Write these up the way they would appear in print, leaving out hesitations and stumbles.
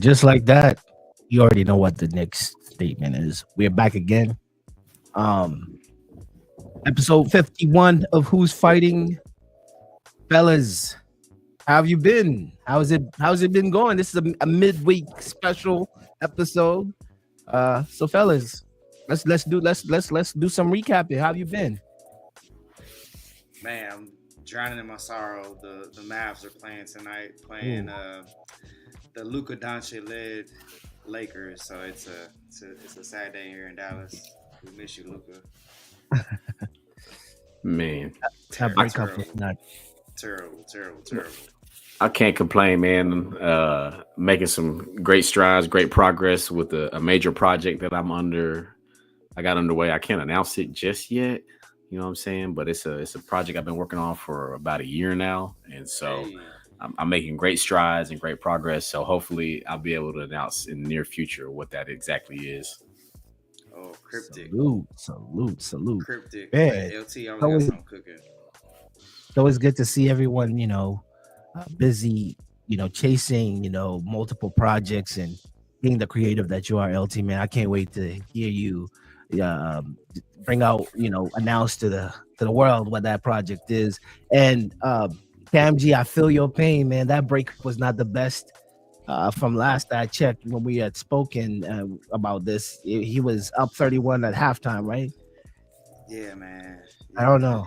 just like that, you already know what the next statement is. We're back again. Um, Episode 51 of Who's Fighting, fellas. How have you been? How's it been going? This is a midweek special episode. So fellas, let's do some recapping. How have you been? Man, I'm drowning in my sorrow. The Mavs are playing tonight, playing the Luka Doncic led Lakers. So it's a sad day here in Dallas. We miss you, Luka. Man, That breakup was not Terrible. I can't complain, man. Making some great strides, great progress with a major project that I got underway. I can't announce it just yet. You know what I'm saying? But it's a project I've been working on for about a year now. And so I'm making great strides and great progress. So hopefully I'll be able to announce in the near future what that exactly is. Oh, cryptic. Salute. Cryptic. Man, LT always got something cooking. it's always good to see everyone, busy, chasing, multiple projects and being the creative that you are, LT, man. I can't wait to hear you bring out, announce to the world what that project is. And Kam Gee, I feel your pain, man. That break was not the best. From last I checked when we had spoken about this, he was up 31 at halftime, right? Yeah, man. I don't know.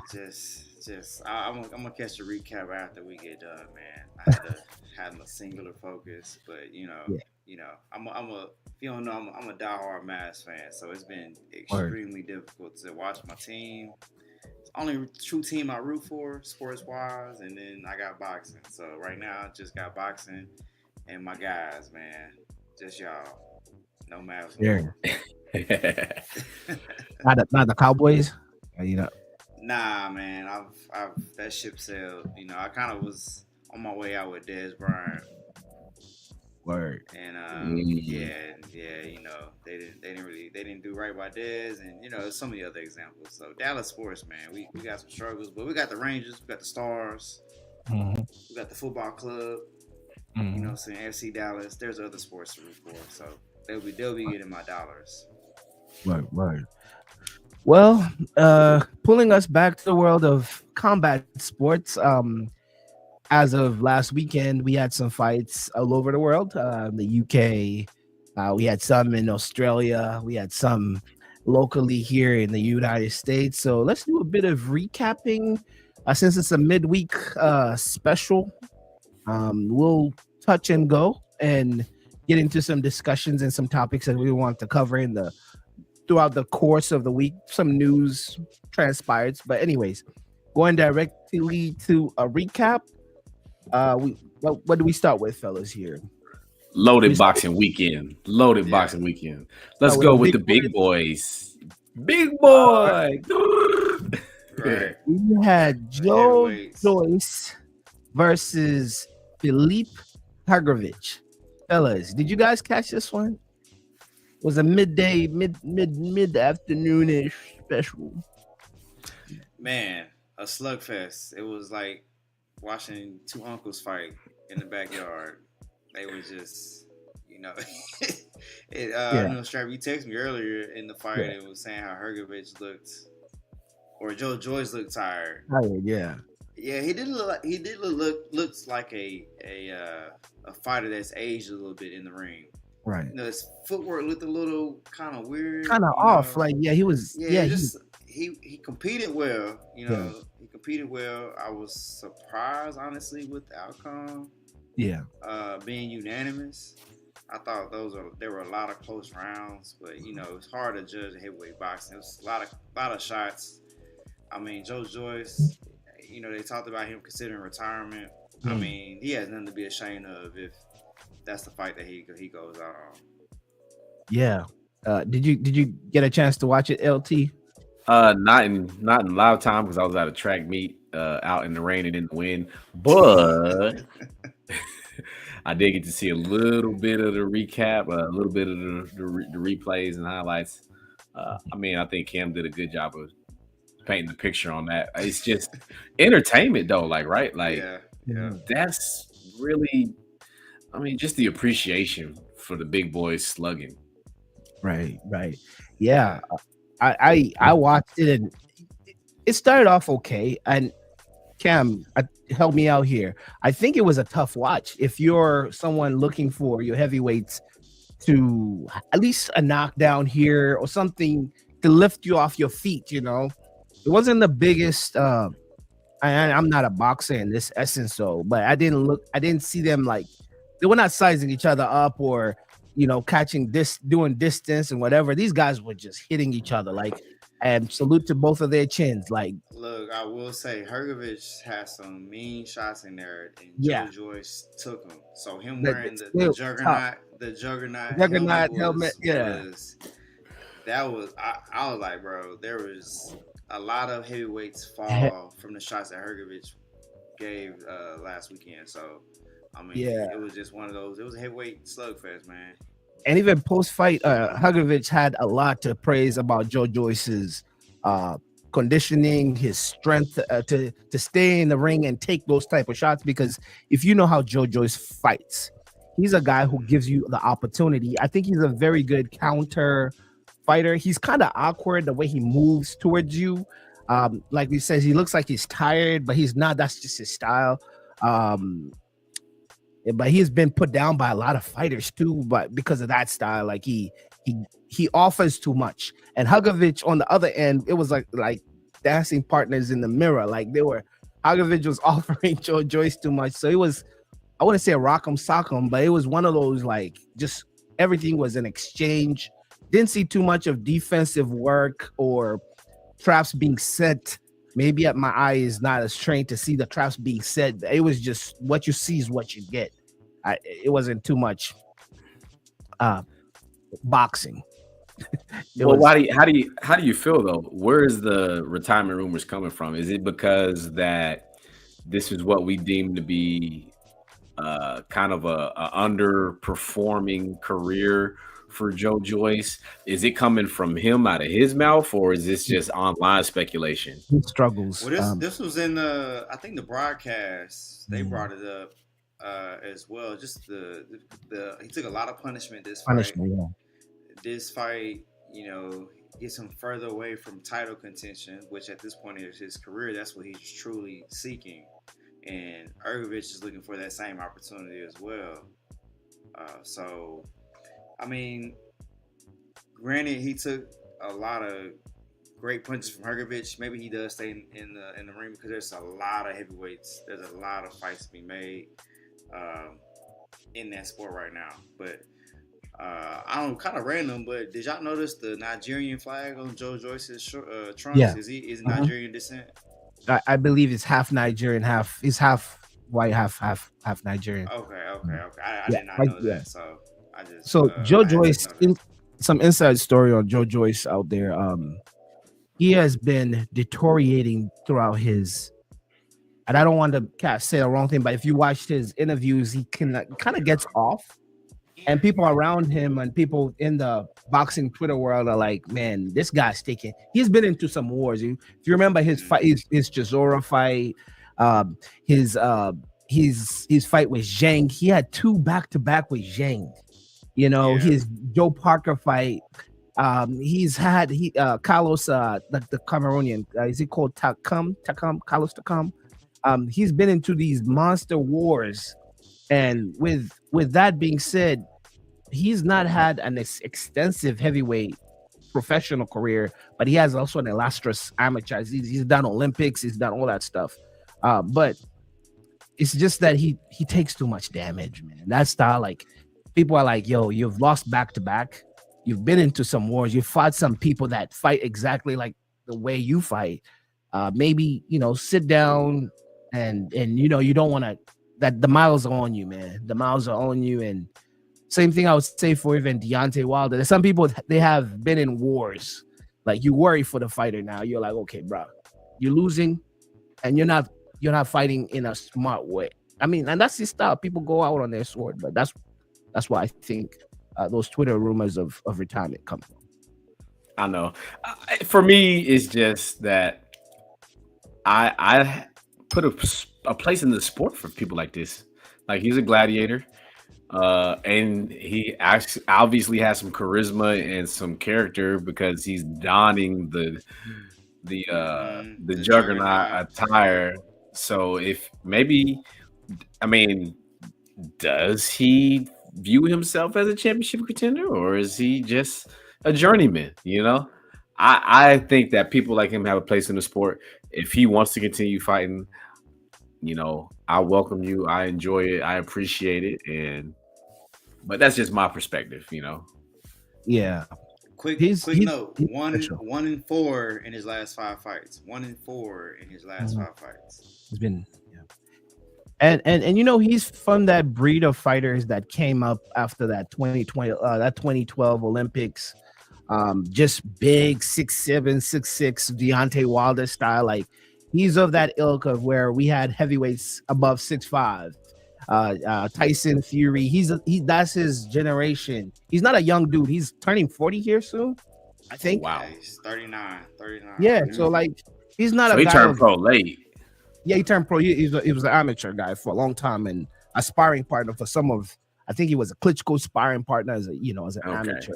I'm gonna catch the recap after we get done, man. I had to have a singular focus, but I'm a if you don't know, I'm a diehard Mavs fan, so it's been extremely difficult to watch my team. It's the only true team I root for, sports wise, and then I got boxing. So right now, I just got boxing and my guys, man. Just y'all. No Mavs. Yeah. not the Cowboys. Nah, man. I've that ship sailed. I kind of was on my way out with Dez Bryant. Word. And they didn't do right by Dez, and some of the other examples. So Dallas sports, man, we got some struggles, but we got the Rangers, we got the Stars, we got the football club. Saying FC Dallas. There's other sports to root for, so they'll be getting my dollars. Right. Well, pulling us back to the world of combat sports. As of last weekend, we had some fights all over the world. The UK, we had some in Australia, we had some locally here in the United States. So let's do a bit of recapping. Since it's a midweek special, we'll touch and go and get into some discussions and some topics that we want to cover throughout the course of the week. Some news transpired, but anyways, going directly to a recap. What do we start with, fellas? Here, Loaded boxing weekend. Let's go with the big boys. Big boy. Right. We had Joyce versus Filip Hrgović. Fellas, did you guys catch this one? It was a mid afternoonish special. Man, a slugfest. It was like watching two uncles fight in the backyard. They were just, Strap, you texted me earlier in the fight and was saying how Hrgović looked, or Joyce looked tired. Yeah. Yeah, he did looks like a fighter that's aged a little bit in the ring. Right. His footwork looked a little kind of weird, kind of off. Like he was. He competed well. He competed well. I was surprised, honestly, with the outcome. Yeah. Being unanimous. I thought there were a lot of close rounds, but it's hard to judge heavyweight boxing. It was a lot of shots. I mean, Joyce. They talked about him considering retirement. I mean, he has nothing to be ashamed of if that's the fight that he goes out on. Yeah. Did you get a chance to watch it, LT? Not in live time because I was at a track meet out in the rain and in the wind, but I did get to see a little bit of the recap, a little bit of the replays and highlights. I think Cam did a good job of painting the picture on that. It's just entertainment though, right? Yeah. That's really, just the appreciation for the big boys slugging. Right. Yeah. I watched it and it started off okay. And Cam, help me out here. I think it was a tough watch. If you're someone looking for your heavyweights to at least a knockdown here or something to lift you off your feet, it wasn't the biggest. I'm not a boxer in this essence, though, but I didn't see them like they were not sizing each other up or catching this, doing distance and whatever. These guys were just hitting each other like. And salute to both of their chins. Like, look, I will say Hrgović had some mean shots in there, and Joyce took them. So him wearing the juggernaut helmet, that was I was like, bro, there was a lot of heavyweights fall from the shots that Hrgović gave last weekend. So I mean, it was just one of those. It was a heavyweight slugfest, man. And even post-fight, Hrgović had a lot to praise about Joe Joyce's conditioning, his strength to stay in the ring and take those type of shots. Because if you know how Joe Joyce fights, he's a guy who gives you the opportunity. I think he's a very good counter fighter. He's kind of awkward the way he moves towards you. Like he says, he looks like he's tired, but he's not. That's just his style. But he's been put down by a lot of fighters too, but because of that style, like he offers too much. And Hrgović on the other end, it was like dancing partners in the mirror. Like Hrgović was offering Joe Joyce too much. So it was, I wouldn't say a rock'em sock'em, but it was one of those like just everything was an exchange. Didn't see too much of defensive work or traps being set. Maybe my eye is not as trained to see the traps being set. It was just what you see is what you get. It wasn't too much boxing. How do you feel though? Where is the retirement rumors coming from? Is it because that this is what we deem to be kind of a underperforming career for Joe Joyce? Is it coming from him out of his mouth, or is this just online speculation? He struggles. Well, this was in I think the broadcast. They brought it up as well. Just the he took a lot of punishment this fight. This fight, gets him further away from title contention, which at this point in his career, that's what he's truly seeking. And Hrgović is looking for that same opportunity as well. So, I mean, granted, he took a lot of great punches from Hrgović. Maybe he does stay in the ring because there's a lot of heavyweights. There's a lot of fights to be made in that sport right now. But I don't kind of random, but did y'all notice the Nigerian flag on Joe Joyce's trunks? Yeah. Is Nigerian descent? I believe it's half Nigerian, half white, half Nigerian. Okay. I did not know that. So I just Joe Joyce. Some inside story on Joe Joyce out there. He has been deteriorating throughout his. And I don't want to say the wrong thing, but if you watched his interviews, he kind of gets off. And people around him and people in the boxing Twitter world are like, man, this guy's he's been into some wars. If you remember his fight, his Chisora fight, his fight with Zhang, he had 2 back-to-back with Zhang. His Joe Parker fight. He's had Carlos, the Cameroonian. Is he called Takam? Carlos Takam. He's been into these monster wars. And with that being said, he's not had an extensive heavyweight professional career, but he has also an illustrious amateur. He's done Olympics, he's done all that stuff. But it's just that he takes too much damage, man. That style, like people are like, yo, you've lost back to back. You've been into some wars. You fought some people that fight exactly like the way you fight. Maybe, sit down and you don't want to. That the miles are on you, man. The miles are on you. And same thing I would say for even Deontay Wilder. There's some people, they have been in wars. Like you worry for the fighter now. You're like, okay, bro, you're losing and you're not fighting in a smart way. I mean, and that's his style. People go out on their sword, but that's why I think those Twitter rumors of retirement come from. I know. For me, it's just that I put a place in the sport for people like this. Like he's a gladiator. And he actually obviously has some charisma and some character because he's donning the The juggernaut juggernaut. attire. So if maybe, I mean, does he view himself as a championship contender, or is he just a journeyman? I think that people like him have a place in the sport. If he wants to continue fighting, I welcome you. I enjoy it. I appreciate it. But that's just my perspective. Yeah, Quick note: he's one special. 1-4 in his last 5 fights. 1-4 in his last Mhm. 5 fights. He's been, yeah. And he's from that breed of fighters that came up after that 2020 that 2012 Olympics. Just big 6'7", 6'6", Deontay Wilder style. Like, he's of that ilk of where we had heavyweights above 6'5". Tyson Fury. That's his generation. He's not a young dude. He's turning 40 here soon, I think. Wow. Yeah, he's 39. 39. Yeah. So like, he's not So a he guy turned of, pro late. yeah, he turned pro. He was an amateur guy for a long time and a sparring partner for some of. I think he was a Klitschko sparring partner as an Okay. amateur.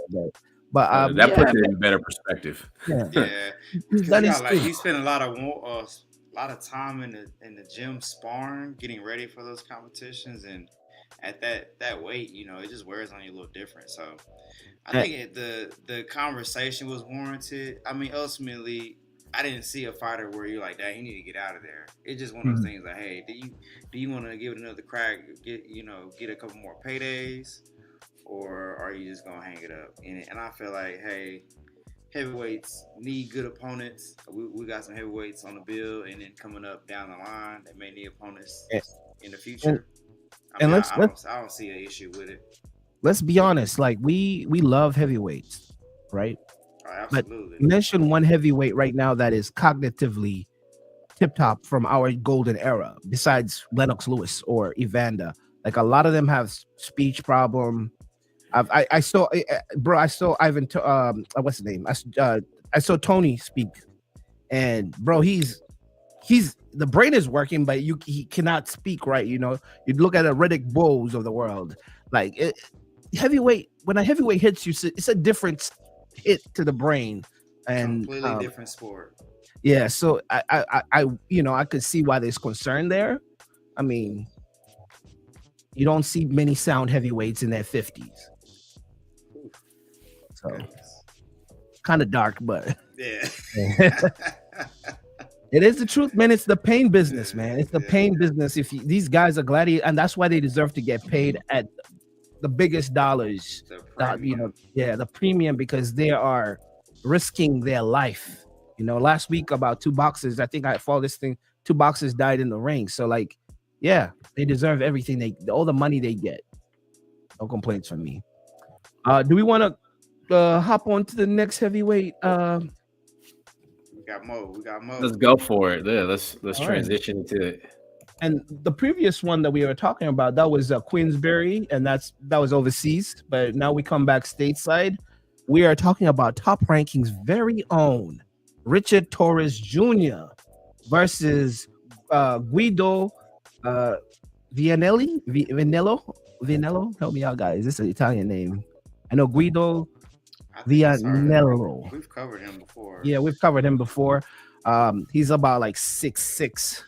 But That yeah, puts it in better perspective. yeah. Yeah, He's done his thing. he spent a lot of time in the gym sparring, getting ready for those competitions, and at that weight, it just wears on you a little different. So I think the conversation was warranted. I mean, ultimately, I didn't see a fighter where you're like, "Dang, you need to get out of there." It's just one of those things like, "Hey, do you want to give it another crack? Get a couple more paydays, or are you just gonna hang it up?" And I feel like, hey, heavyweights need good opponents. We got some heavyweights on the bill, and then coming up down the line, they may need opponents in the future. I don't see an issue with it. Let's be honest. Like, we love heavyweights, right? Absolutely. But mention one heavyweight right now that is cognitively tip top from our golden era, besides Lennox Lewis or Evander. Like, a lot of them have speech problem. I saw, bro. I saw Ivan. What's his name? I saw Tony speak, and bro, he's the brain is working, but he cannot speak right. You look at the Riddick Bulls of the world, like heavyweight. When a heavyweight hits you, it's a different hit to the brain, and completely different sport. Yeah, so I could see why there's concern there. I mean, you don't see many sound heavyweights in their 50s. So kind of dark, but yeah. It is the truth, man. It's the pain business, man. It's the pain business. These guys are gladiators, and that's why they deserve to get paid at the biggest dollars. The premium, because they are risking their life. Last week about 2 boxers, I think I follow this thing, 2 boxers died in the ring. So like, yeah, they deserve everything all the money they get. No complaints from me. Do we want to hop on to the next heavyweight? We got more. Let's go for it. Yeah, let's transition to it. And the previous one that we were talking about, that was Queensberry, and that was overseas. But now we come back stateside. We are talking about Top Ranking's very own Richard Torrez Jr. versus Guido Vianello. Help me out, guys. This is an Italian name. I know Guido Vianello. We've covered him before. Yeah, we've covered him before. He's about like 6'6".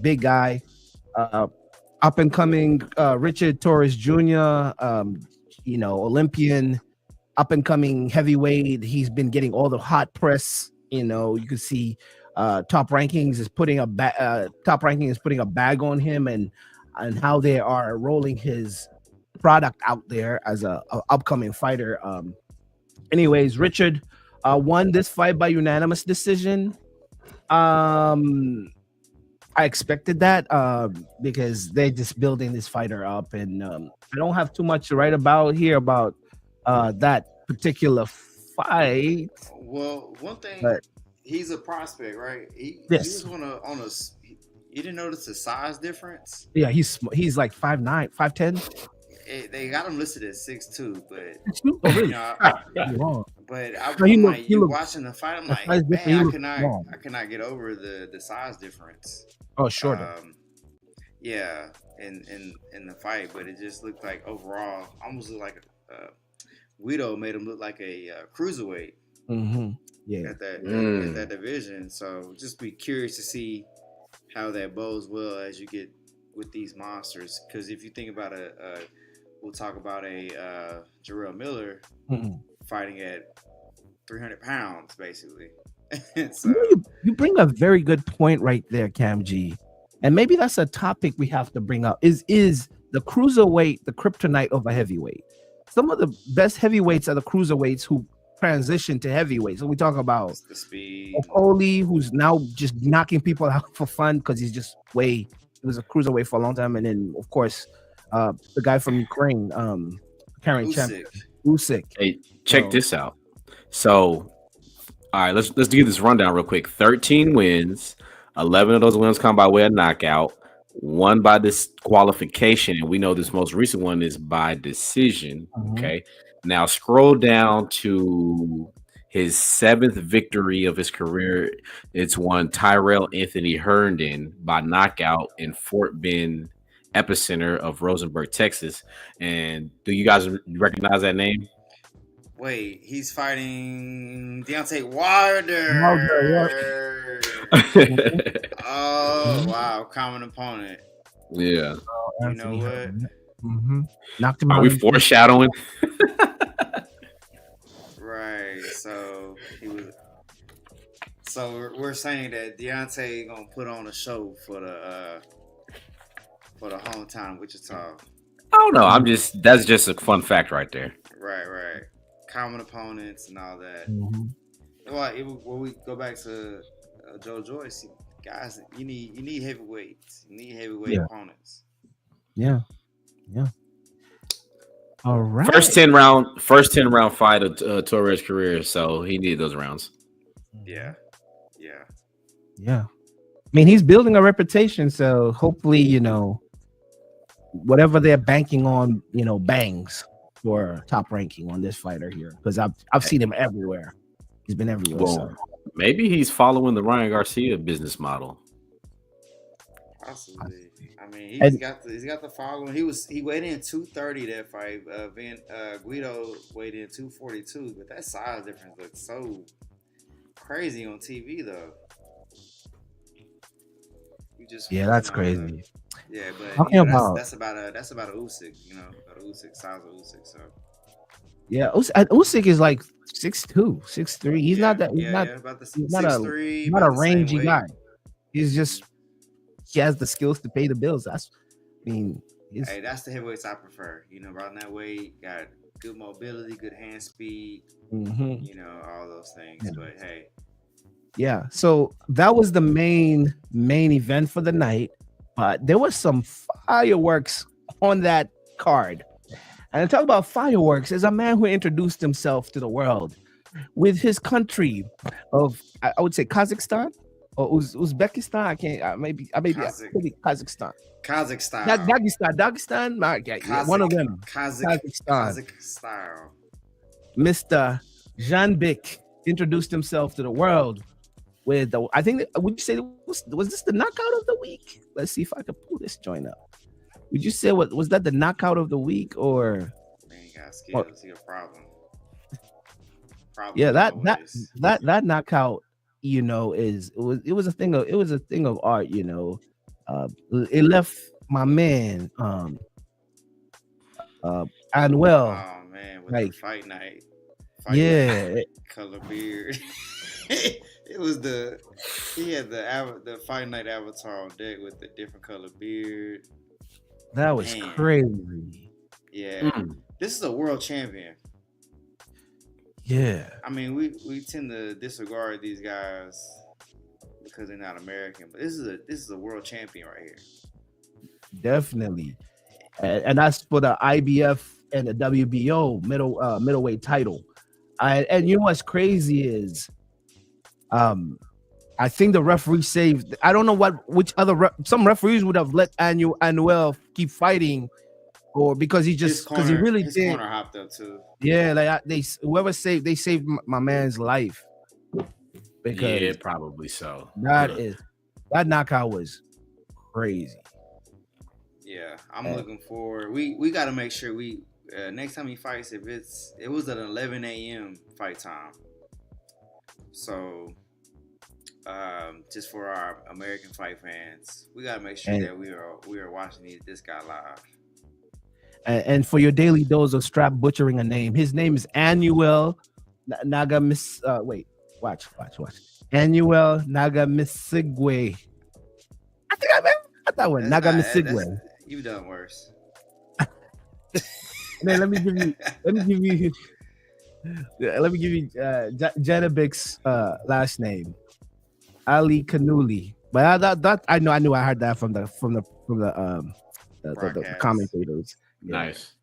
Big guy. Up and coming Richard Torrez Jr. Olympian, up and coming heavyweight. He's been getting all the hot press. You can see Top Ranking is putting a bag on him and how they are rolling his product out there as a upcoming fighter. Anyways, Richard won this fight by unanimous decision. I expected that because they're just building this fighter up, and I don't have too much to write about here about that particular fight. Well, one thing, he's a prospect, right? He was on a. You didn't notice the size difference? Yeah, he's like 5'9", 5'10". They got him listed at 6'2", but oh, really? You're watching the fight. I'm like, man, I cannot get over the size difference. Oh, sure. Yeah, in the fight, but it just looked like overall almost looked like Guido made him look like a cruiserweight. Yeah, at that division. So just be curious to see how that bodes well as you get with these monsters. Because if you think about we'll talk about a Jarrell Miller fighting at 300 pounds, basically. So you bring a very good point right there, Kam G. And maybe that's a topic we have to bring up. Is the cruiserweight the kryptonite of a heavyweight? Some of the best heavyweights are the cruiserweights who transition to heavyweight. So we talk about the speed. Oli, who's now just knocking people out for fun because he was a cruiserweight for a long time, and then of course the guy from Ukraine, current champion Usyk. Hey, check this out. So, all right, let's do this rundown real quick. 13 wins, 11 of those wins come by way of knockout, 1 by disqualification, and we know this most recent one is by decision. Okay. Now scroll down to his 7th victory of his career. It's one Tyrell Anthony Herndon by knockout in Fort Bend, epicenter of Rosenberg, Texas. And do you guys recognize that name? Wait, he's fighting Deontay Wilder. Oh, wow. Common opponent. Yeah. You know what? Knocked him out. Are we foreshadowing? Right. So we're saying that Deontay gonna put on a show for the hometown Wichita. I don't know. That's just a fun fact right there. Right. Common opponents and all that. Well, when we go back to Joe Joyce, guys, you need heavyweights. You need heavyweight opponents. Yeah. All right. First 10 round fight of Torrez' career, so he needed those rounds. Yeah. I mean, he's building a reputation, so hopefully, whatever they're banking on, bangs for top ranking on this fighter here, because I've seen him everywhere. He's been everywhere. Well, maybe he's following the Ryan Garcia business model. Possibly. I mean, he's got the following. He weighed in 230 that fight. Guido weighed in 242, but that size difference looks so crazy on TV though. That's crazy. But that's about a Usyk, about a Usyk size of Usyk. So yeah, Usyk is like 6'2", 6'3". He's not that. He's not a rangy guy. He's just. He has the skills to pay the bills. That's the heavyweights I prefer. Around that weight, got good mobility, good hand speed. All those things. But hey, yeah. So that was the main event for the night. But there was some fireworks on that card. And to talk about fireworks, is a man who introduced himself to the world with his country of, I would say, Kazakhstan. Or Uzbekistan, I can't. Maybe Kazakhstan. Dagestan. One of them. Kazakhstan. Mr. Janbek introduced himself to the world with I think. Would you say was this the knockout of the week? Let's see if I can pull this joint up. Would you say was that the knockout of the week or? Man, you got skills. You got problem. Yeah, that knockout. It was a thing of art. It left my man Anuel. Oh man, with the fight night. Color beard. It was he had the fight night avatar on deck with the different color beard. That was crazy. Yeah, this is a world champion. Yeah, I mean, we tend to disregard these guys because they're not American, but this is a world champion right here. Definitely, and that's for the IBF and the WBO middleweight title. And you know what's crazy is, I think the referee saved. I don't know which other some referees would have let Anuel keep fighting. Or because he really did. Corner hopped up too. Yeah, like they saved my man's life. Because probably so. That knockout was crazy. Yeah, I'm looking forward. We got to make sure we next time he fights, if it was at 11 a.m. fight time. So just for our American fight fans, we got to make sure that we are watching this guy live. And for your daily dose of Strap butchering a name, his name is Anuel Nagamisigwe. Watch. Anuel Nagamisigwe. I think I that one. Nagamisigwe. You've done worse. Man, let me give you Janabik's last name, Ali Kanuli. But I knew I heard that from the commentators. Nice.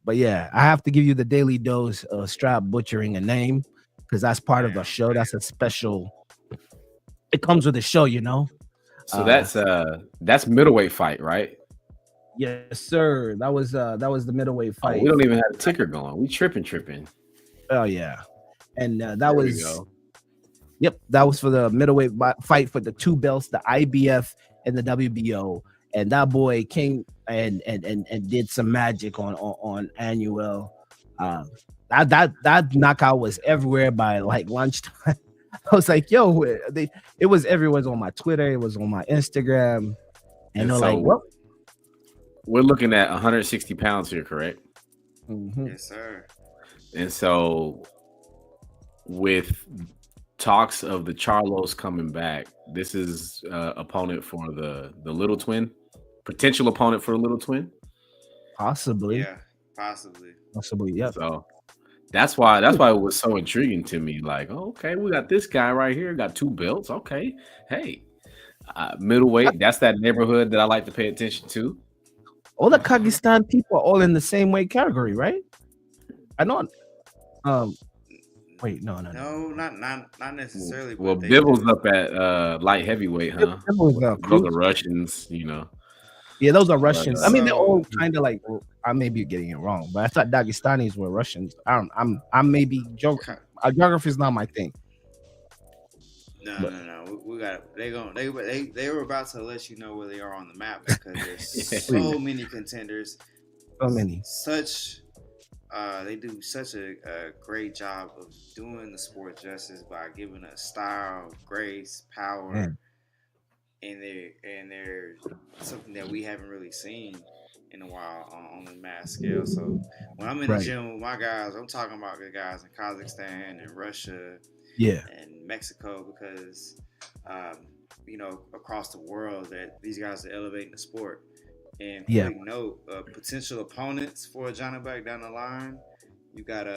But yeah, I have to give you the daily dose of Strap butchering a name because that's part of the show. That's a special. It comes with the show, you know. So that's middleweight fight, right? Yes, sir. That was the middleweight fight. We don't even have a ticker going. We tripping. Oh yeah, and that was. Yep, that was for the middleweight fight for the two belts, the IBF and the WBO. And that boy came and did some magic on Anuel. That knockout was everywhere by like lunchtime. I was like, yo, it was everywhere. It was on my Twitter, it was on my Instagram, and they're like, well, we're looking at 160 pounds here, correct? Mm-hmm. Yes, sir. And so, with talks of the Charlos coming back, this is opponent for the little twin, potential opponent for the little twin, possibly. Yeah, possibly. Yeah. So that's why it was so intriguing to me. Like, okay, we got this guy right here, got two belts. Okay, hey, middleweight. That's that neighborhood that I like to pay attention to. All the Kyrgyzstan people are all in the same weight category, right? I know. Wait, no, not necessarily. Well, Bibble's up at light heavyweight, huh? Those are Russians, you know. Yeah, those are Russians. I mean, they're all kind of like. I may be getting it wrong, but I thought Dagestanis were Russians. I'm maybe geography is not my thing. No. We got. They were about to let you know where they are on the map because there's so many contenders. So many. They do such a great job of doing the sport justice by giving us style, grace, power, and they're something that we haven't really seen in a while on a mass scale. So when I'm in the gym with my guys, I'm talking about the guys in Kazakhstan and Russia, and Mexico, because across the world that these guys are elevating the sport. And quick note, potential opponents for Johnny Back down the line. You got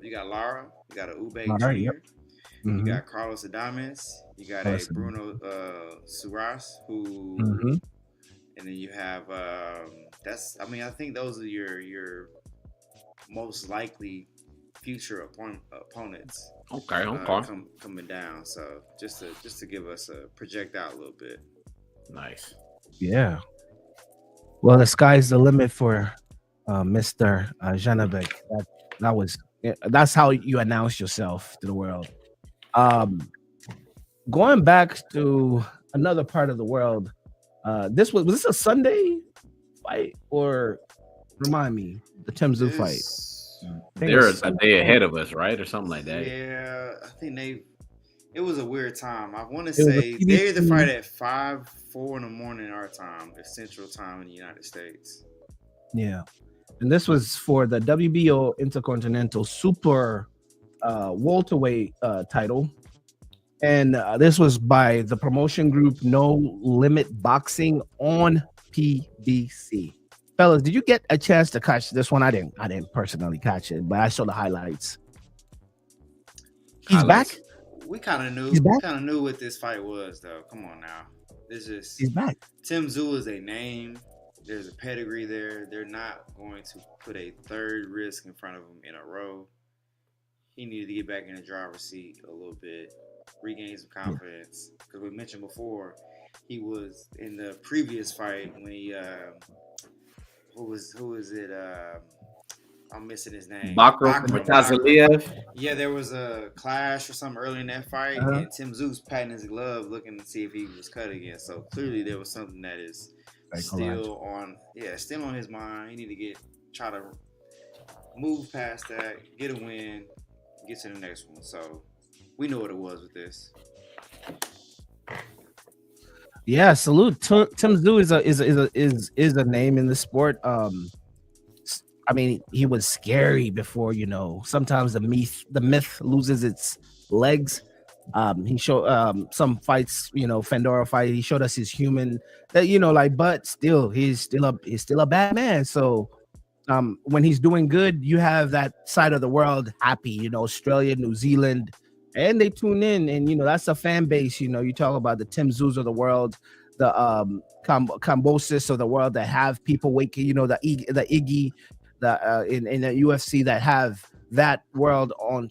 you got Lara, you got a Ube Jr., you got Carlos Adames, you got a Bruno Suras, who, and then you have I think those are your most likely future opponents. Okay. Coming down. So just to give us a project out a little bit. Nice. Yeah. Well, the sky's the limit for Mr. Janabek. That's how you announce yourself to the world. Going back to another part of the world, was this a Sunday fight, or remind me, the Timzu fight? They're a day ahead of us, right, or something like that. Yeah, I think it was a weird time. I want to say they either fight at 4 in the morning our time, the Central Time in the United States. Yeah, and this was for the WBO Intercontinental Super welterweight title, and this was by the promotion group No Limit Boxing on PBC. Fellas, did you get a chance to catch this one? I didn't personally catch it, but I saw the highlights. He's back. We kind of knew. We kind of knew what this fight was, though. Come on now. He's back. Tim Tszyu is a name. There's a pedigree there. They're not going to put a third risk in front of him in a row. He needed to get back in the driver's seat a little bit, regain some confidence. Because we mentioned before, he was in the previous fight when he who was it? I'm missing his name. Bakr. Yeah, there was a clash or something early in that fight, and Tim Tszyu patting his glove, looking to see if he was cut again. So clearly, there was something that is still on his mind. He need to try to move past that, get a win, get to the next one. So we know what it was with this. Yeah, salute. Tim Tszyu is a name in the sport. I mean, he was scary before, sometimes the myth loses its legs. He showed some fights, Fandora fight. He showed us his human that, but still he's still a bad man. So when he's doing good, you have that side of the world happy, Australia, New Zealand, and they tune in, and that's a fan base. You talk about the Tim Tszyu of the world, the Kambosis of the world that have people waking, the Iggy, in the UFC that have that world on a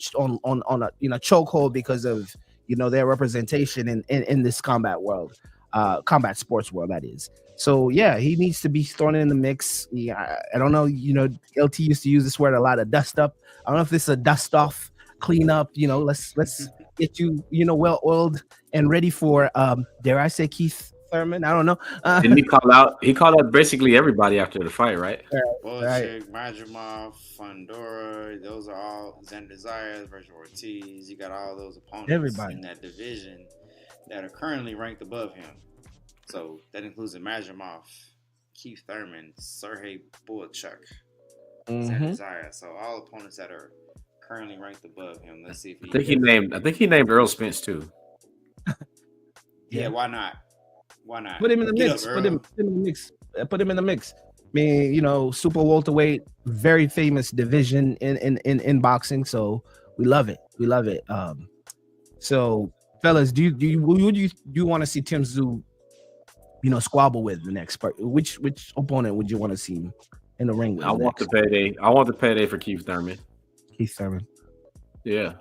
chokehold because of their representation in this combat world, combat sports world, that is. So yeah, he needs to be thrown in the mix. Yeah, I don't know. LT used to use this word a lot, of dust up. I don't know if this is a dust off, clean up. Let's get you well oiled and ready for dare I say Keith Thurman? I don't know. Didn't he call out? He called out basically everybody after the fight, right? Wojcik, Majumov, Fandora, those are all Xander Zayas, Virgil Ortiz. You got all those opponents in that division that are currently ranked above him. So that includes Majumov, Keith Thurman, Sergey Boychuk, Xander Zayas. So all opponents that are currently ranked above him. Let's see if he. I think he named Earl Spence too. Yeah, why not? Why not? Put him in the mix. Put him in the mix. Put him in the mix. I mean, super welterweight, very famous division in boxing. So we love it. We love it. So fellas, do you want to see Tim Tszyu, squabble with the next part? Which opponent would you want to see him in the ring with? I want the payday. I want the payday for Keith Thurman. Keith Thurman. Yeah.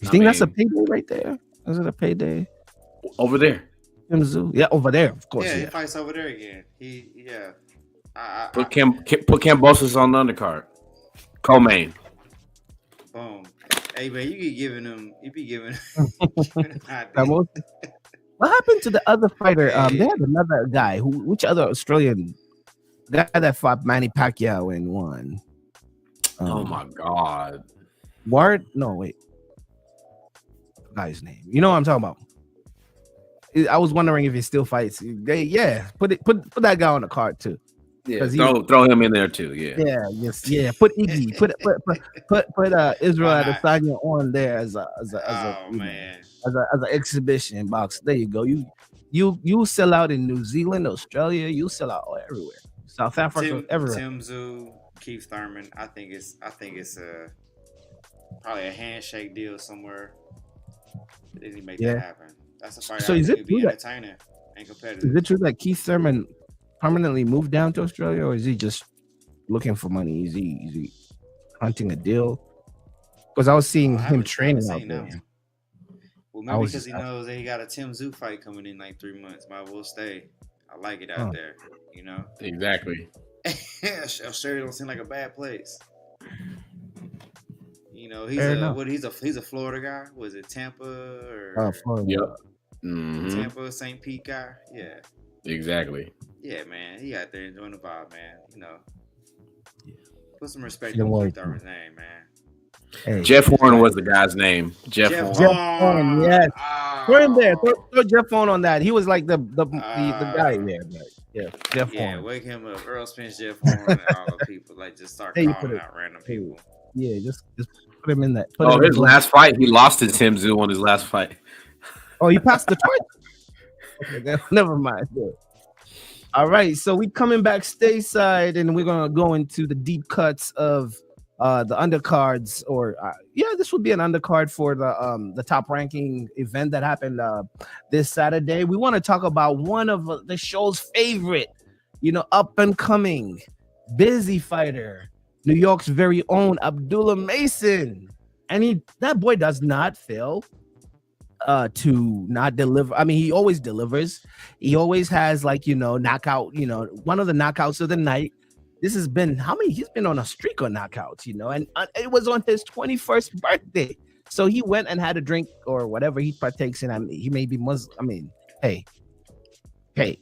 You think that's a payday right there? Is it a payday? Over there. Tim Tszyu? Yeah, over there, of course. Yeah, he fights over there again. Put Kambosos on the undercard. Co-main. Boom. Hey man, you be giving him. What happened to the other fighter? They had another guy. Which other Australian guy that fought Manny Pacquiao and won? Oh my God. Ward? No, wait. Guy's name. You know what I'm talking about? I was wondering if he still fights. Put that guy on the card too. Yeah, throw him in there too. Yeah. Yeah. Put Iggy. Put Israel Adesanya on there as an exhibition box. There you go. You sell out in New Zealand, Australia. You sell out everywhere. South Africa, everywhere. Tim Tszyu, Keith Thurman. I think it's probably a handshake deal somewhere. They didn't make that happen. That's a fight. So is it true entertaining and competitive? Is it true that Keith Thurman permanently moved down to Australia, or is he just looking for money? Is he hunting a deal? Because I was seeing him training out there. Well, maybe because he knows that he got a Tim Tszyu fight coming in like 3 months. Might well stay. I like it out there. Exactly. Australia don't seem like a bad place. He's a Florida guy. Was it Tampa or Florida? Yep. Tampa, St. Pete guy. Yeah. Exactly. Yeah, man. He out there enjoying the vibe, man. Put some respect on Keith Thurman's name, man. Hey, Jeff Horn was the guy's name. Jeff Horn, yes. Throw him there. Throw Jeff Horn on that. He was like the guy there. Yeah, Jeff Horn. Yeah, wake him up. Earl Spence, Jeff Horn, and all the people. Like, just start calling out random people. Yeah, just put him in that. His last fight, he lost to Tim Tszyu on his last fight. Oh, he passed the torch? Okay, never mind. Yeah. All right, so we coming back stateside, and we're gonna go into the deep cuts of the undercards, or this would be an undercard for the top ranking event that happened this Saturday. We want to talk about one of the show's favorite, up and coming, busy fighter, New York's very own Abdullah Mason, and that boy does not fail to not deliver. I mean, he always delivers. He always has knockout. One of the knockouts of the night. This has been he's been on a streak of knockouts, and it was on his 21st birthday. So he went and had a drink or whatever he partakes in. I mean, he may be Muslim. I mean, hey,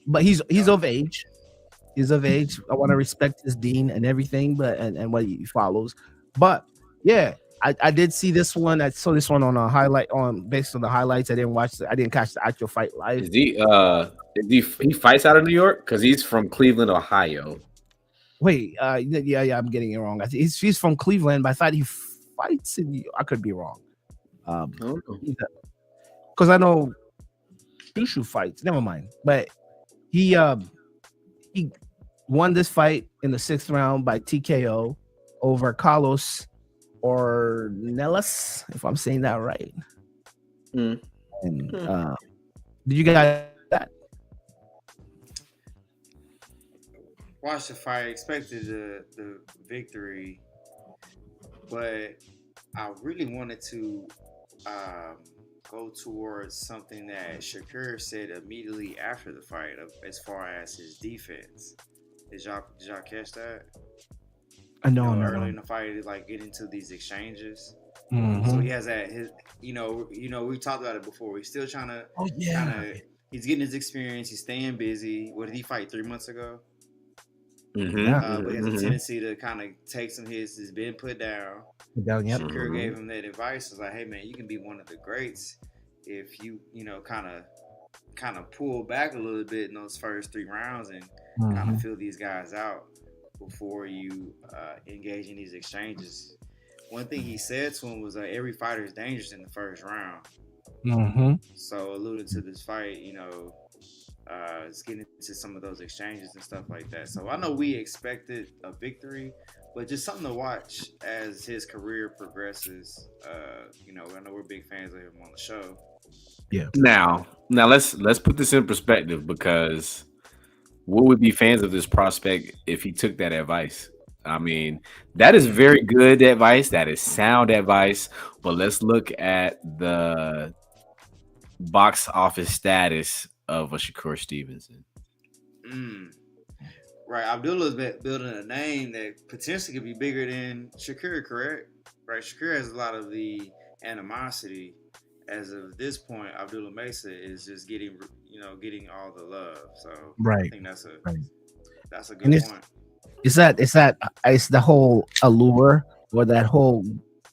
but he's of age. He's of age. I want to respect his dean and everything, but and what he follows. But yeah, I did see this one. I saw this one on a highlight on based on the highlights. I didn't watch. I didn't catch the actual fight live. He fights out of New York because he's from Cleveland, Ohio. Wait, yeah, I'm getting it wrong. I think he's from Cleveland, but I thought he fights in New York. I could be wrong. Because I know Shushu fights. Never mind. But he won this fight in the 6th round by TKO over Carlos Ornelas, if I'm saying that right. And, did you guys that? Watched the fight, expected the victory, but I really wanted to go towards something that Shakur said immediately after the fight, as far as his defense. Did y'all catch that? No. Early in the fight, like get into these exchanges. Mm-hmm. So he has that. We talked about it before. He's still trying to. Oh yeah. He's getting his experience. He's staying busy. What did he fight 3 months ago? Mm-hmm. But he has a tendency to kind of take some hits. He's been put down. Yep. Shakur gave him that advice. It was like, hey man, you can be one of the greats if you kind of pull back a little bit in those first 3 rounds and kind of fill these guys out before you engage in these exchanges. One thing he said to him was every fighter is dangerous in the first round. So alluding to this fight, it's getting into some of those exchanges and stuff like that. So I know we expected a victory, but just something to watch as his career progresses. I know we're big fans of him on the show. Yeah. Now let's put this in perspective, because would we be fans of this prospect if he took that advice? I mean, that is very good advice. That is sound advice. But let's look at the box office status of a Shakur Stevenson. Right. Abdullah's building a name that potentially could be bigger than Shakur, correct? Right. Shakur has a lot of the animosity. As of this point, Abdullah Mesa is just getting all the love. So right. I think that's a good point. It's the whole allure or that whole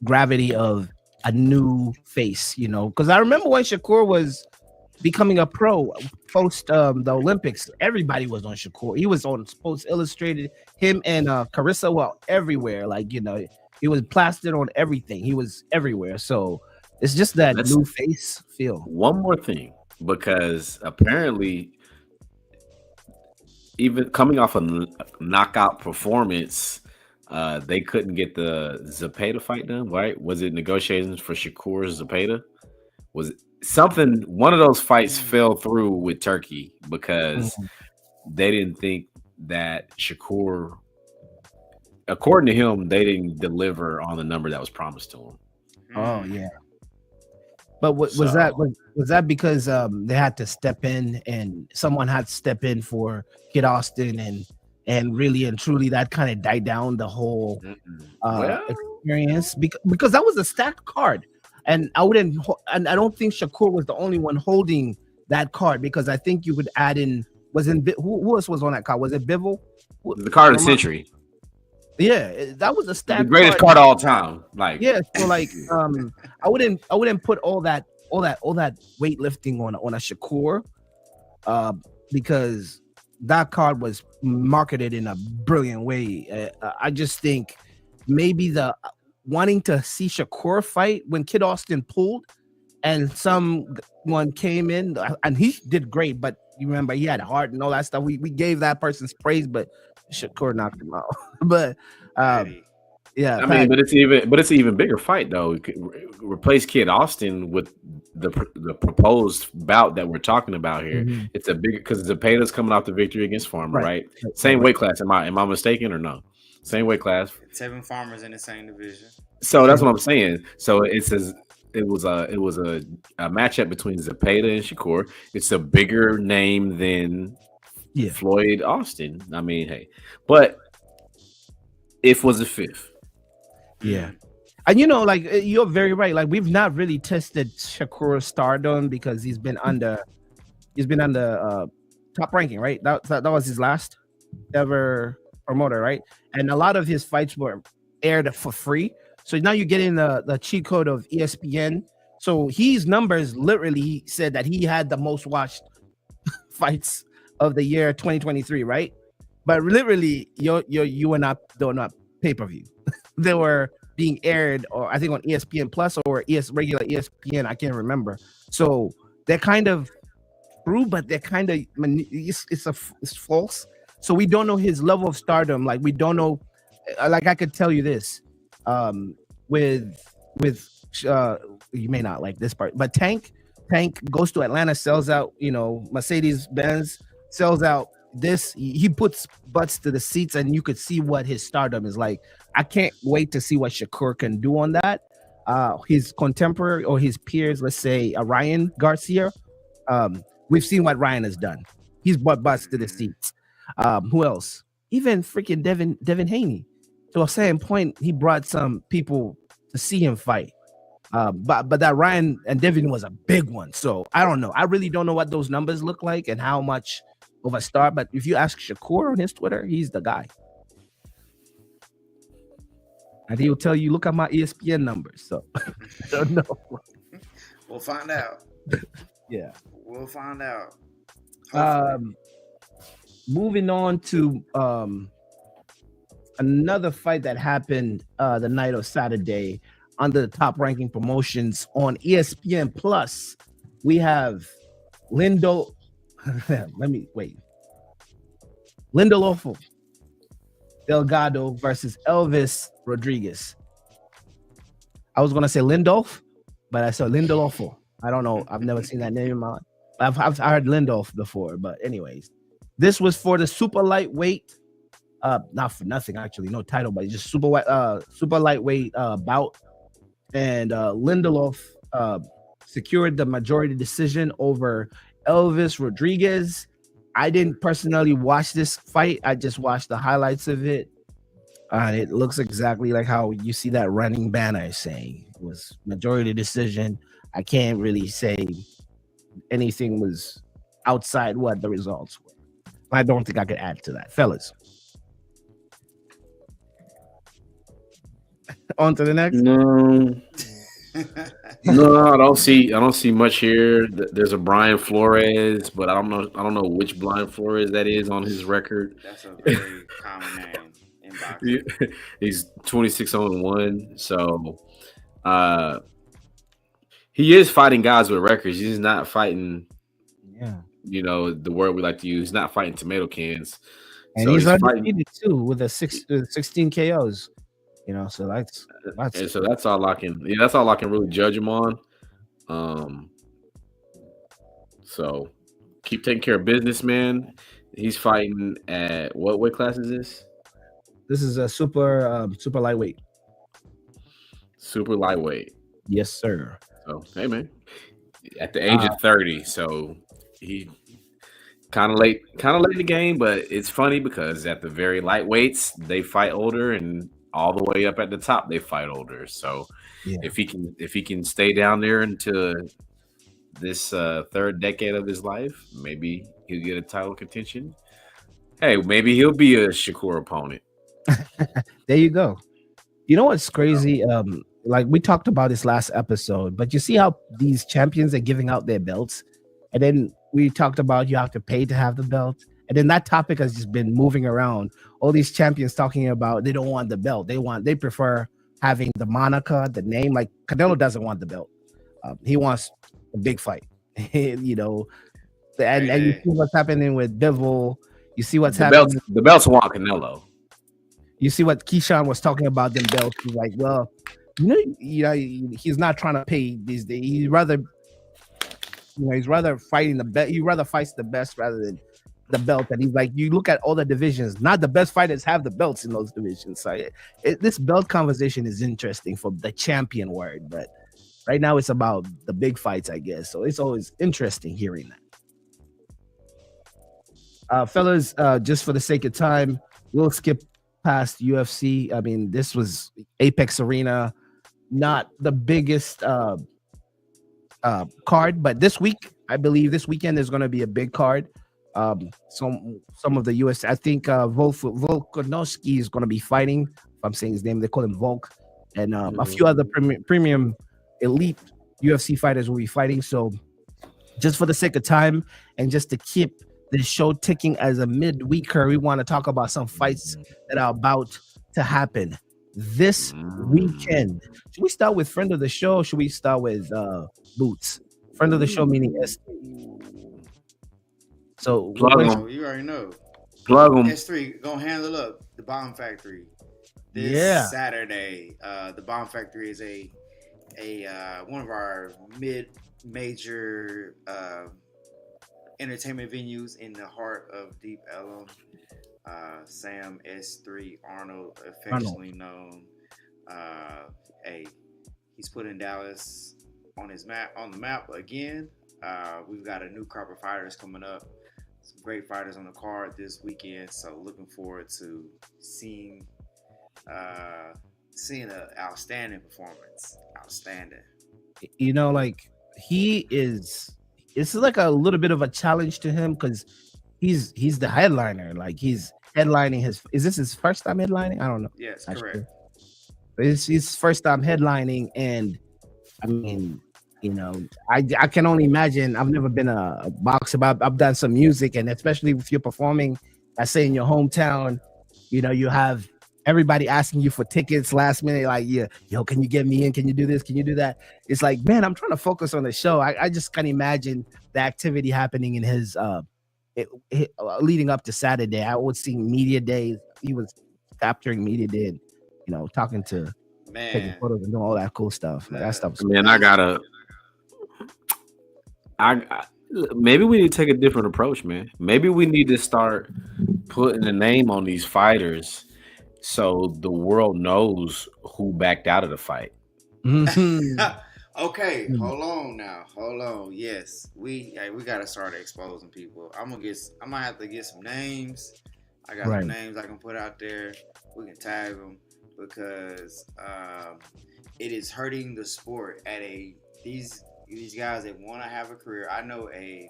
gravity of a new face, because I remember when Shakur was becoming a pro post the Olympics, everybody was on Shakur. He was on Sports Illustrated. Him and Carissa were everywhere. He was plastered on everything. He was everywhere. So it's just that new face feel. One more thing, because apparently, even coming off a knockout performance, they couldn't get the Zepeda fight done, right? Was it negotiations for Shakur's Zepeda? Was it something? One of those fights fell through with Turkey because they didn't think that Shakur, according to him, they didn't deliver on the number that was promised to him. Oh yeah. But was that because they had to step in, and someone had to step in for Kid Austin, and really and truly that kind of died down the whole experience because that was a stacked card, and I don't think Shakur was the only one holding that card, because I think you could add in who else was on that card? Was it Bivol? The card of the century. Yeah, that was a stacked the greatest card of all time. So I wouldn't put all that weightlifting on a Shakur, because that card was marketed in a brilliant way. I just think maybe the wanting to see Shakur fight when Kid Austin pulled and someone came in and he did great, but you remember he had heart and all that stuff. We gave that person's praise, but Shakur knocked him out. But yeah, I mean, but it's an even bigger fight though. You could replace Kid Austin with the proposed bout that we're talking about here. It's a bigger, because Zepeda's coming off the victory against Farmer, right? Same weight class. Am I mistaken or no? Same weight class. 7 Farmers in the same division. So that's what I'm saying. So it was a matchup between Zepeda and Shakur. It's a bigger name than Floyd Austin. I mean, hey, but if was a 5th. Yeah. And you're very right. Like, we've not really tested Shakur's stardom because he's been under top ranking, right? That was his last. ever promoter, right? And a lot of his fights were aired for free. So now you're getting the cheat code of ESPN. So his numbers literally said that he had the most watched fights of the year 2023, right? But literally, you were not pay per view. They were being aired, or I think on ESPN Plus or regular ESPN. I can't remember. So they're kind of true, but they're kind of it's false. So we don't know his level of stardom. Like we don't know. Like I could tell you this, with you may not like this part, but Tank goes to Atlanta, sells out. Mercedes Benz sells out. He puts butts to the seats, and you could see what his stardom is like. I can't wait to see what Shakur can do on that. His contemporary or his peers, let's say Ryan Garcia. We've seen what Ryan has done. He's brought butts to the seats. Who else? Even freaking Devin Haney. To a certain point, he brought some people to see him fight. But that Ryan and Devin was a big one. So I don't know. I really don't know what those numbers look like and how much of a star. But if you ask Shakur on his Twitter, he's the guy. And he'll tell you, look at my ESPN numbers. So I don't know. We'll find out. Yeah. We'll find out. Moving on to another fight that happened the night of Saturday under the Top Ranking Promotions on ESPN Plus. We have Lindelolfo Delgado versus Elvis Rodriguez. I was gonna say Lindolf, but I said Lindelolfo. I don't know. I've never seen that name in my life. I've heard Lindolf before, but anyways, this was for the super lightweight. Not for nothing actually, no title, but just super lightweight bout. And Lindelof secured the majority decision over Elvis Rodriguez. I didn't personally watch this fight. I just watched the highlights of it. And it looks exactly like how you see that running banner saying it was majority decision. I can't really say anything was outside what the results were. I don't think I could add to that, fellas. On to the next. No, I don't see much here. There's a Brian Flores, but I don't know which Brian Flores that is on his record. That's a very common name in boxing. He's 26-1, so he is fighting guys with records. He's not fighting, the word we like to use. He's not fighting tomato cans. And so he's undefeated too with 16 KOs. So that's and so that's all I can. Yeah, that's all I can really judge him on. So keep taking care of business, man. He's fighting at what weight class is this? This is a super lightweight. Super lightweight. Yes, sir. So hey, man, at the age of 30, so he kind of late in the game, but it's funny because at the very lightweights they fight older, and all the way up at the top they fight older. So if he can stay down there into this third decade of his life, maybe he'll get a title contention. Hey, maybe he'll be a Shakur opponent. There you go. You know what's crazy? Like we talked about this last episode, but you see how these champions are giving out their belts, and then we talked about you have to pay to have the belt. And then that topic has just been moving around. All these champions talking about they don't want the belt. They prefer having the moniker, the name. Like Canelo doesn't want the belt. He wants a big fight. And you see what's happening with Bivol. You see what's happening. The belts want Canelo. You see what Keyshawn was talking about them belts. He's like, well, he's not trying to pay these days. He's rather fighting the best. He rather fights the best rather than the belt. And he's like, you look at all the divisions, not the best fighters have the belts in those divisions. So this belt conversation is interesting for the champion word, but right now it's about the big fights, I guess. So it's always interesting hearing that. Fellas, just for the sake of time, we'll skip past UFC. I mean, this was Apex Arena, not the biggest card, but this weekend is going to be a big card. Some of the US. I think Volkanovski is going to be fighting. If I'm saying his name, they call him Volk, and a few other premium elite UFC fighters will be fighting. So just for the sake of time and just to keep the show ticking as a midweeker, we want to talk about some fights that are about to happen this weekend. Should we start with friend of the show? Or should we start with Boots? Friend of the show meaning S3. So you already know. Plug them. S3 gonna handle up the Bomb Factory this Saturday. The Bomb Factory is a one of our major entertainment venues in the heart of Deep Ellum. Sam S3 Arnold, affectionately known. He's putting Dallas on the map again. We've got a new crop of fighters coming up. Some great fighters on the card this weekend. So looking forward to seeing an outstanding performance. Outstanding. You know, like it's like a little bit of a challenge to him because he's the headliner. Like he's headlining is this his first time headlining? I don't know. Yes, correct. It's his first time headlining, and I mean, you know, I can only imagine. I've never been a boxer, but I've done some music, and especially if you're performing, I say in your hometown, you know, you have everybody asking you for tickets last minute, like, yeah, yo, can you get me in? Can you do this? Can you do that? It's like, man, I'm trying to focus on the show. I just can't imagine the activity happening in his leading up to Saturday. I would see media days. He was capturing media day, and, you know, talking to taking photos and doing all that cool stuff. Like, that stuff. I maybe we need to take a different approach, man. Maybe we need to start putting a name on these fighters so the world knows who backed out of the fight. Okay, hold on. Yes, we gotta start exposing people. I might have to get some names. I got some names I can put out there. We can tag them because it is hurting the sport. These guys that want to have a career. I know a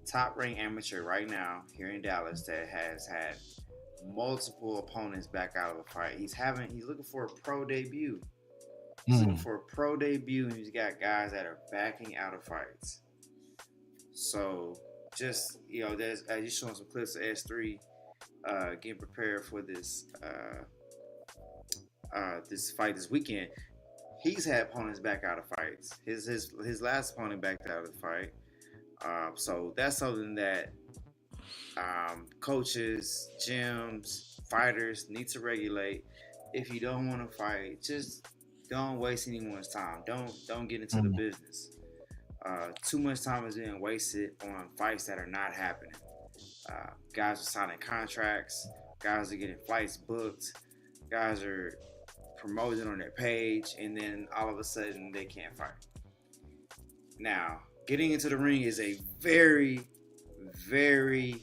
top-ranked amateur right now here in Dallas that has had multiple opponents back out of a fight. He's looking for a pro debut. He's looking for a pro debut, and he's got guys that are backing out of fights. So just, you know, there's you showing some clips of S3 getting prepared for this this fight this weekend. He's had opponents back out of fights. His last opponent backed out of the fight. So that's something that coaches, gyms, fighters need to regulate. If you don't want to fight, just don't waste anyone's time. Don't get into the business. Too much time is being wasted on fights that are not happening. Guys are signing contracts. Guys are getting flights booked. Guys are promoting on their page, and then all of a sudden they can't fight. Now, getting into the ring is a very, very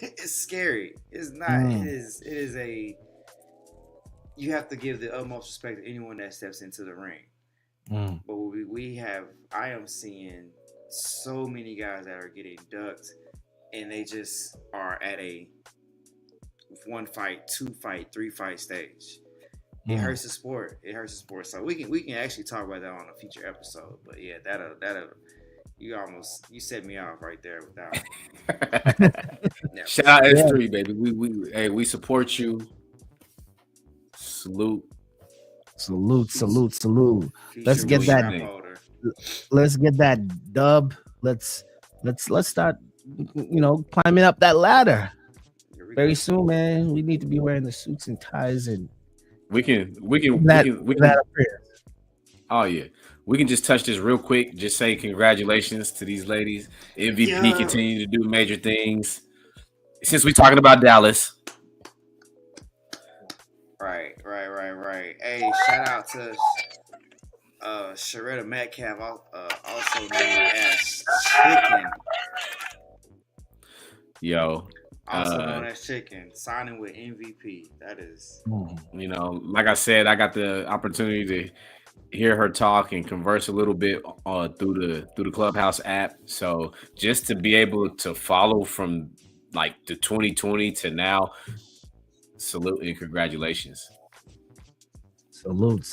it's scary. It's not. It is a. You have to give the utmost respect to anyone that steps into the ring. But I am seeing so many guys that are getting ducked, and they just are at a 1 fight, 2 fight, 3 fight stage. It hurts the sport. So we can actually talk about that on a future episode. But yeah, that'll you set me off right there with that one. Shout out S3, baby. We support you. Salute. Let's get that. Let's get that dub. Let's start, you know, climbing up that ladder. Very soon, man. We need to be wearing the suits and ties, and we can. Oh yeah, we can just touch this real quick. Just say congratulations to these ladies. MVP continue to do major things. Since we're talking about Dallas. Right. Hey, shout out to Sharetta Metcalf, also known as Chicken. Yo. Also known as Chicken, signing with MVP. That is, you know, like I said, I got the opportunity to hear her talk and converse a little bit through the Clubhouse app. So just to be able to follow from like the 2020 to now, salute and congratulations. Salute.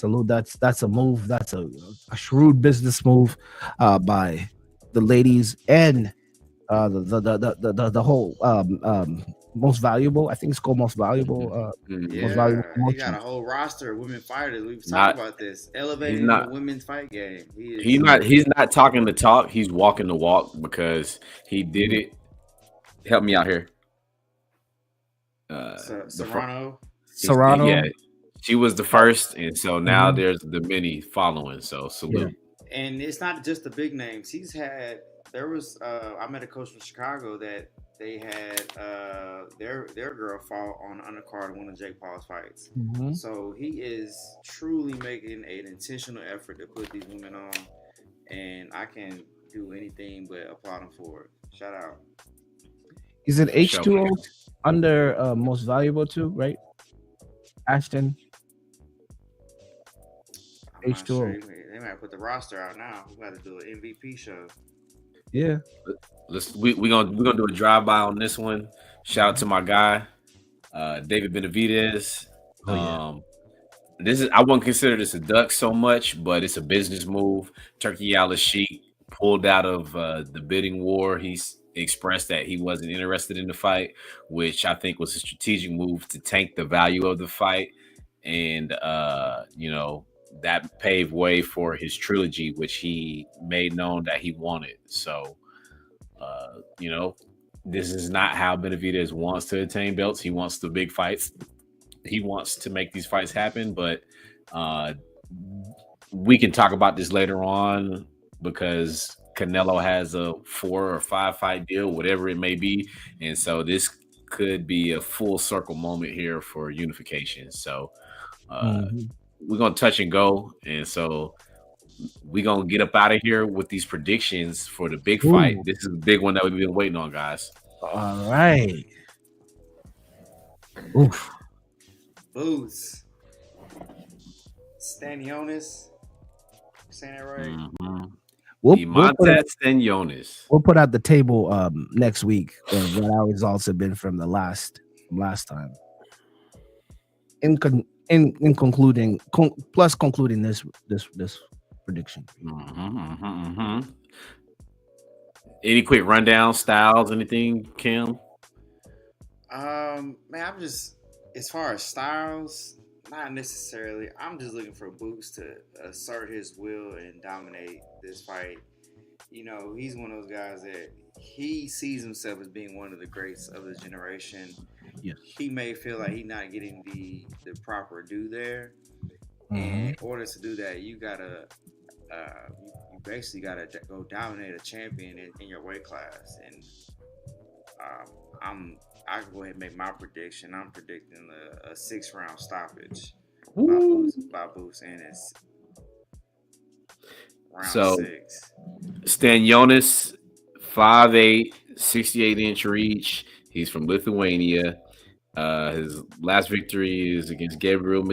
That's a move. That's a shrewd business move by the ladies and the whole most valuable. I think it's called most valuable. Most valuable Yeah, he got promotion. a whole roster of women fighters. We've talked Not about this, he's elevating the not women's fight game. He is he's not talking the talk. He's walking the walk because he did it. Help me out here. The Serrano. yeah, Serrano. she was the first, and so now Mhm. there's the many following. So Yeah. salute. And it's not just the big names. He's had there was I met a coach from Chicago that they had their girl fought on undercard of one of Jake Paul's fights. Mhm. So he is truly making an intentional effort to put these women on, and I can't do anything but applaud him for it. Shout out. Is it For sure. H2O under most valuable too? Right, Ashton. I'm not sure. H2O. They might put the roster out now. We got to do an MVP show. Yeah. We're gonna do a drive by on this one. Shout out to my guy, David Benavidez. Oh yeah. This is I wouldn't consider this a duck so much, but it's a business move. Turkey Al-Sheikh pulled out of the bidding war. He's expressed that he wasn't interested in the fight, which I think was a strategic move to tank the value of the fight, and that paved way for his trilogy, which he made known that he wanted. So, this is not how Benavidez wants to attain belts. He wants the big fights. He wants to make these fights happen, but we can talk about this later on because Canelo has a 4 or 5 fight deal, whatever it may be, and so this could be a full circle moment here for unification. So Mhm. we're gonna touch and go, and so we're gonna get up out of here with these predictions for the big fight. Ooh. This is the big one that we've been waiting on, guys. All right. Oof. Boots. Stanionis. Saying that right? Mm-hmm. We'll Montes Stanionis. we'll put out the table next week of what our results have been from the last time. In concluding plus concluding this prediction. Any quick rundown, styles, anything, Kim? Man, I'm just as far as styles, not necessarily. I'm just looking for Boots to assert his will and dominate this fight. He's one of those guys that he sees himself as being one of the greats of his generation. Yes. He may feel like he's not getting the proper due there. Mhm. And in order to do that, you gotta you basically gotta go dominate a champion in your weight class. And I can go ahead and make my prediction. I'm predicting a 6-round stoppage by Boots, and it's round So 6. Stanionis, 5'8", 68-inch reach. He's from Lithuania. His last victory is against Gabriel.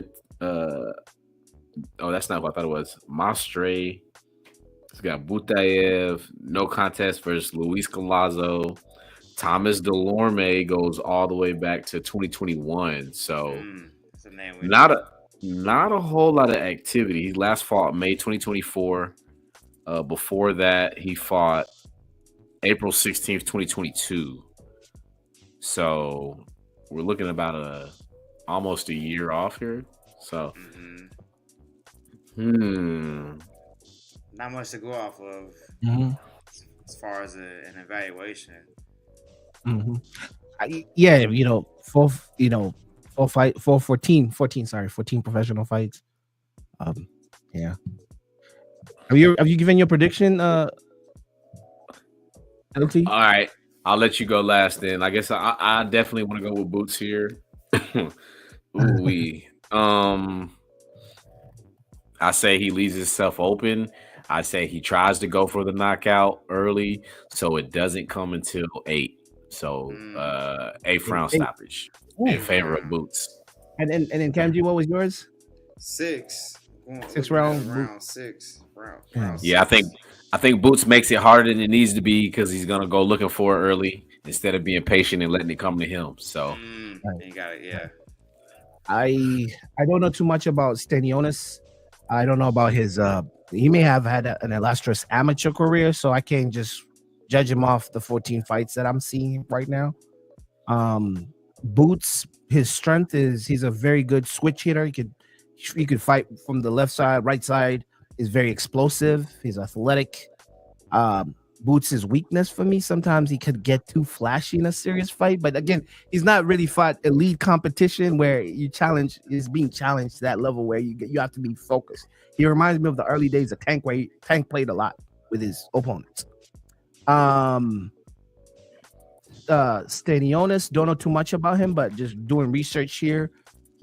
That's not what I thought it was. Mastre. He's got Butayev. No contest versus Luis Galazzo. Thomas Delorme goes all the way back to 2021. So That's a name not a whole lot of activity. He last fought May 2024. Before that, he fought April 16th, 2022. So we're looking about almost a year off here. So not much to go off of as far as an evaluation. Mm-hmm. 14 professional fights. Yeah. Have you given your prediction, LT? All right, I'll let you go last then. I guess I definitely want to go with Boots here. I say he leaves himself open. I say he tries to go for the knockout early, so it doesn't come until 8. So 8th round stoppage in favor of Boots. And then Kam Gee, what was yours? 6. Sixth looking at round. round 6. Round Yeah, 6. I think Boots makes it harder than it needs to be because he's gonna go looking for it early instead of being patient and letting it come to him. So You got it. Yeah. I don't know too much about Stanionis. I don't know about his. He may have had an illustrious amateur career, so I can't just judge him off the 14 fights that I'm seeing right now. Boots, his strength is he's a very good switch hitter. He could fight from the left side, right side. He's very explosive. He's athletic. Boots' weakness for me, sometimes he could get too flashy in a serious fight. But again, he's not really fought elite competition where is being challenged to that level where you have to be focused. He reminds me of the early days of Tank, where Tank played a lot with his opponents. Stanionis, don't know too much about him, but just doing research here,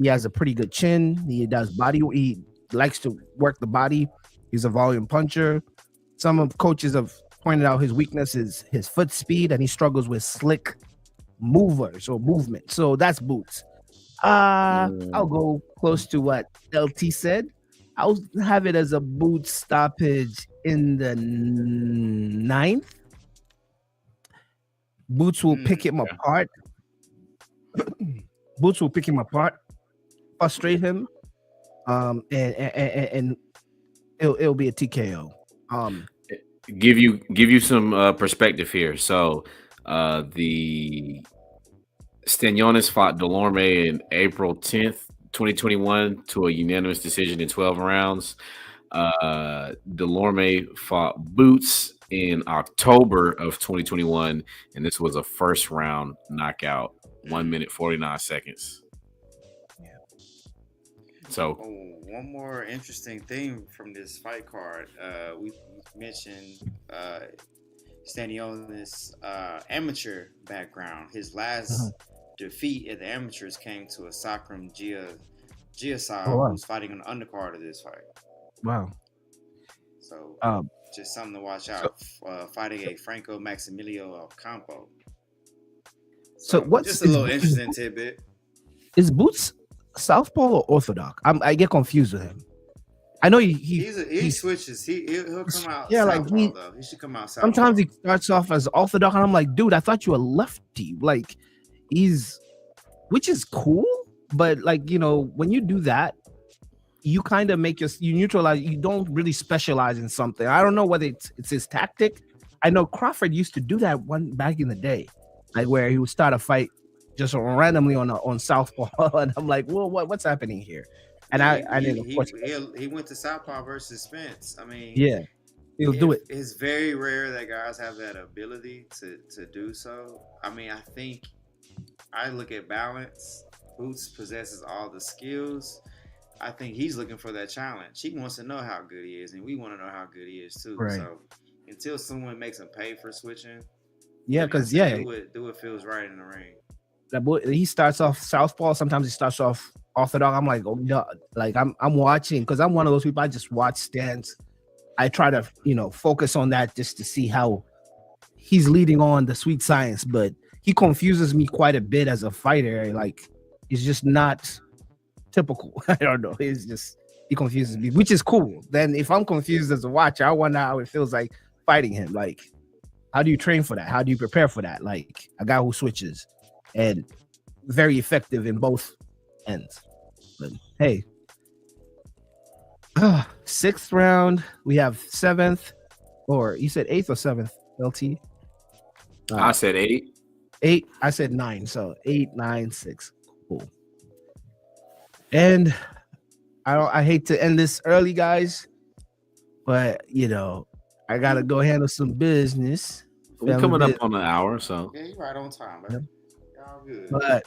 he has a pretty good chin. He does body. He likes to work the body. He's a volume puncher. Some of coaches have pointed out his weakness is his foot speed, and he struggles with slick movers or movement. So that's Boots. I'll go close to what LT said. I'll have it as a Boots stoppage in the 9th. Boots will pick him apart. Boots will pick him apart, frustrate him, and it'll be a TKO. Give you some perspective here. So the Stanionis fought Delorme in April 10th, 2021 to a unanimous decision in 12 rounds. Delorme fought Boots in October of 2021, and this was a first round knockout, 1 minute 49 seconds. Yeah. So one more interesting thing from this fight card, we mentioned Stanionis' amateur background. His last defeat at the amateurs came to a Sakram Giasal, who's fighting on the undercard of this fight. Wow. So just something to watch out. Fighting a Franco Maximilio Campo. So what's just a little interesting tidbit? Is Boots southpaw or orthodox? I get confused with him. I know he switches. He'll come out. Yeah, southpaw, like though. He should come out. Southpaw. Sometimes he starts off as orthodox, and I'm like, dude, I thought you were lefty. Like which is cool, but like when you do that, you kind of you neutralize. You don't really specialize in something. I don't know whether it's his tactic. I know Crawford used to do that one back in the day, like where he would start a fight just randomly on southpaw, and I'm like, well, what's happening here? And he went to southpaw versus Spence. I mean, yeah, he'll do it. It's very rare that guys have that ability to do so. I mean, I think I look at balance. Boots possesses all the skills. I think he's looking for that challenge. He wants to know how good he is, and we want to know how good he is too. Right. So until someone makes him pay for switching, do what feels right in the ring. That boy, he starts off southpaw. Sometimes he starts off orthodox. I'm like, oh no, like I'm watching because I'm one of those people. I just watch stance. I try to focus on that just to see how he's leading on the sweet science, but he confuses me quite a bit as a fighter. Like it's just not typical. I don't know. It's just he confuses me, which is cool. Then if I'm confused as a watcher, I wonder how it feels like fighting him. Like, how do you train for that? How do you prepare for that? Like a guy who switches and very effective in both ends. But hey, 6th round. We have 7th, or you said 8th or 7th, LT? I said 8. 8. I said 9. So 8, 9, 6. Cool. And I hate to end this early, guys, but I gotta go handle some business. We're coming up on an hour, so yeah, you're right on time, man. Y'all good. But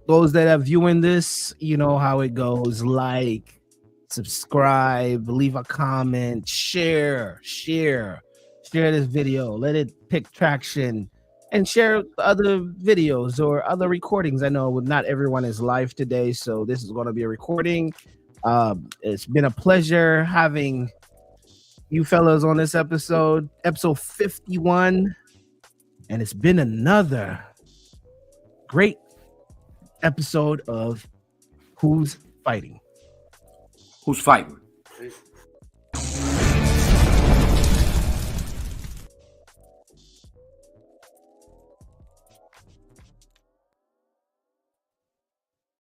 those that are viewing this, you know how it goes. Like, subscribe, leave a comment, share this video, let it pick traction, and share other videos or other recordings. I know not everyone is live today, so this is going to be a recording. It's been a pleasure having you fellas on this episode 51, and it's been another great episode of Who's Fighting? Who's Fighting?